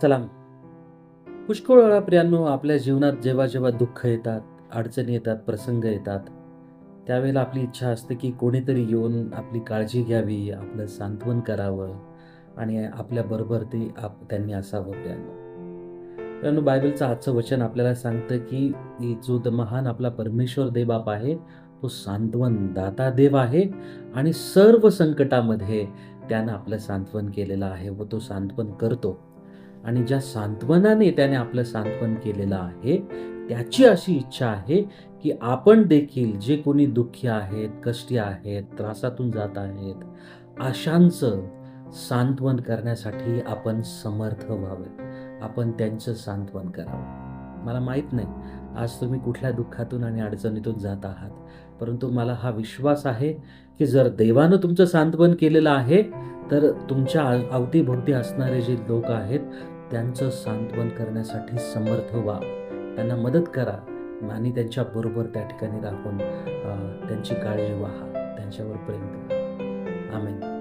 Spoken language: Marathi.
चला, पुष्कळ वेळा प्रियांनो आपल्या जीवनात जेव्हा जेव्हा दुःख येतात, अडचणी येतात, प्रसंग येतात, त्यावेळेला आपली इच्छा असते की कोणीतरी येऊन आपली काळजी घ्यावी, आपलं सांत्वन करावं आणि आपल्याबरोबर त्यांनी असावं प्रियांनो. प्रियांनो, बायबलचं आजचं वचन आपल्याला सांगतं की जो महान आपला परमेश्वर देवबाप आहे, तो सांत्वन दाता देव आहे आणि सर्व संकटामध्ये त्यानं आपलं सांत्वन केलेलं आहे व तो सांत्वन करतो. आणि ज्या सांत्वनाने त्याने आपलं सांत्वन केलेलं आहे, त्याची अशी इच्छा आहे, की आपण देखील जे कोणी दुःखी आहेत, कष्टी आहेत, त्रासातून जात आहेत, अशांचं सांत्वन करण्यासाठी आपण समर्थ व्हावे. आपण त्यांचं सांत्वन करावं. मला माहीत नाही, आज तुम्ही कुठल्या दुःखातून आणि अडचणीतून जात आहात. परंतु मला हा विश्वास आहे, की जर देवानं तुमचं सांत्वन केलेलं आहे, तर तुमच्या अवतीभोवती असणारे जे लोक आहेत, त्यांचं सांत्वन करण्यासाठी समर्थ व्हा. त्यांना मदत करा आणि त्यांच्याबरोबर त्या ठिकाणी राहून त्यांची काळजी व्हा. त्यांच्यावर प्रेम करा. आमेन.